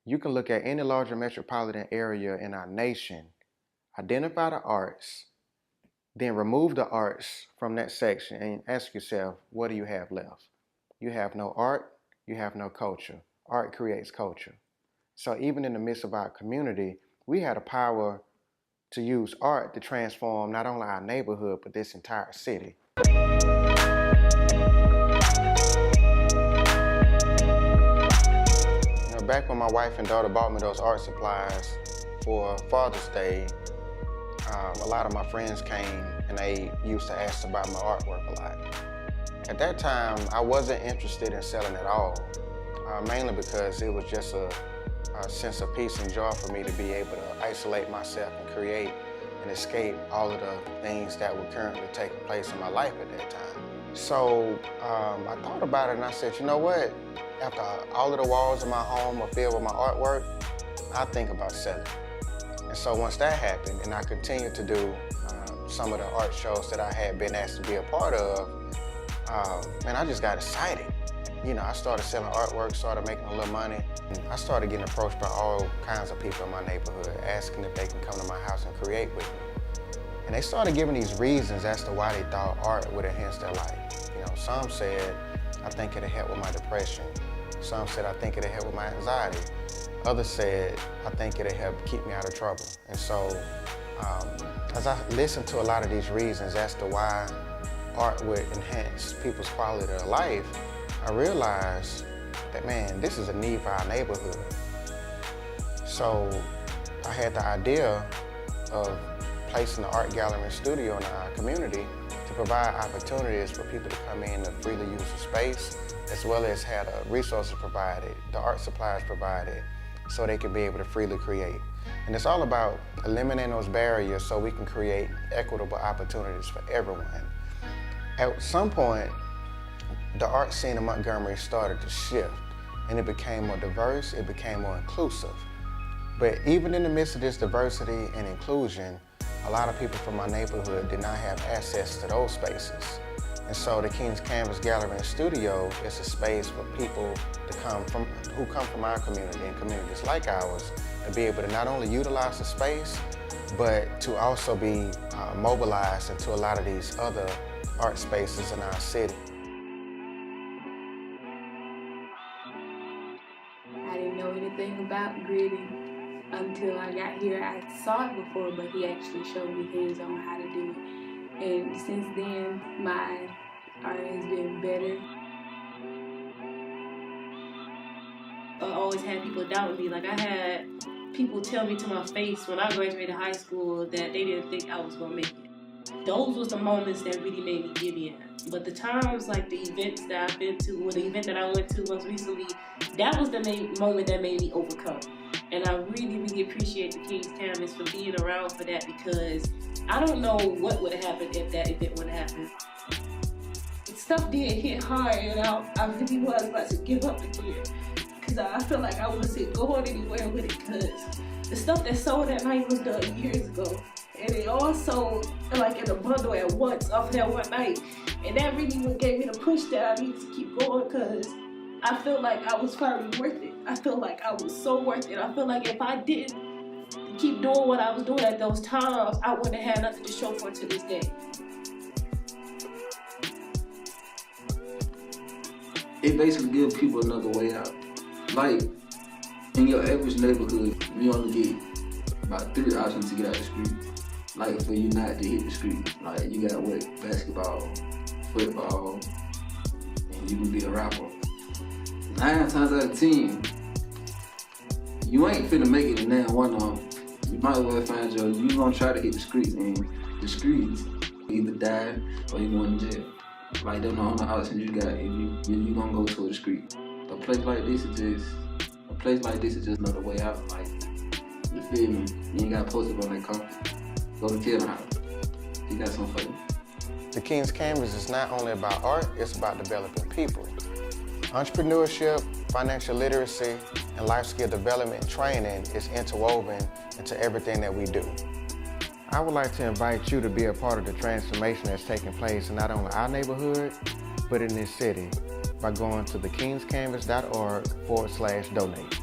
You can look at any larger metropolitan area in our nation, identify the arts, then remove the arts from that section and ask yourself, what do you have left? You have no art, you have no culture. Art creates culture. So even in the midst of our community, we had the power to use art to transform not only our neighborhood, but this entire city. Back when my wife and daughter bought me those art supplies for Father's Day, a lot of my friends came and they used to ask about my artwork a lot. At that time, I wasn't interested in selling at all, mainly because it was just a sense of peace and joy for me to be able to isolate myself and create and escape all of the things that were currently taking place in my life at that time. So I thought about it and I said, you know what? After all of the walls of my home are filled with my artwork, I think about selling. And so once that happened, and I continued to do some of the art shows that I had been asked to be a part of, man, I just got excited. You know, I started selling artwork, started making a little money. I started getting approached by all kinds of people in my neighborhood, asking if they can come to my house and create with me. And they started giving these reasons as to why they thought art would enhance their life. You know, some said, I think it'll help with my depression. Some said, I think it'll help with my anxiety. Others said, I think it'll help keep me out of trouble. And so, as I listened to a lot of these reasons as to why art would enhance people's quality of life, I realized that, man, this is a need for our neighborhood. So I had the idea of placing an art gallery and studio in our community to provide opportunities for people to come in and freely use the space, as well as have the resources provided, the art supplies provided, so they can be able to freely create. And it's all about eliminating those barriers so we can create equitable opportunities for everyone. At some point, the art scene in Montgomery started to shift, and it became more diverse, it became more inclusive. But even in the midst of this diversity and inclusion, a lot of people from my neighborhood did not have access to those spaces. And so the King's Canvas Gallery and Studio is a space for people to who come from our community and communities like ours to be able to not only utilize the space, but to also be mobilized into a lot of these other art spaces in our city. I didn't know anything about gritty until I got here. I saw it before, but he actually showed me hands-on how to do it. And since then, my art has been better. I always had people doubt me. Like, I had people tell me to my face when I graduated high school that they didn't think I was gonna make it. Those was the moments that really made me give in. But the times, like the events that I've been to, or the event that I went to most recently, that was the main moment that made me overcome. And I really, really appreciate the King's Canvas for being around for that, because I don't know what would have happened if that event would have happened. Stuff did hit hard, and I really was about to give up again, because I felt like I wasn't going anywhere with it, because the stuff that sold that night was done years ago. And it all sold like in a bundle at once off that one night. And that really what gave me the push that I needed to keep going, because I felt like I was finally worth it. I felt like I was so worth it. I felt like if I didn't keep doing what I was doing at those times, I wouldn't have had nothing to show for it to this day. It basically gives people another way out. Like, in your average neighborhood, you only get about 3 options to get out the street. Like, for you not to hit the street. Like, you got what? Basketball, football, and you can be a rapper. 9 times out of 10, you ain't finna make it in that one of them. You might as well find you gonna try to hit the streets, and the streets either die or you going to jail. Like, them the only options you got if you gonna go to the street. A place like this is just another way out. Like, you feel me? You ain't got posted on that car. Go to Kevin House. He got something for you. The King's Canvas is not only about art, it's about developing people. Entrepreneurship, financial literacy, and life skill development and training is interwoven into everything that we do. I would like to invite you to be a part of the transformation that's taking place in not only our neighborhood, but in this city by going to thekingscanvas.org/donate.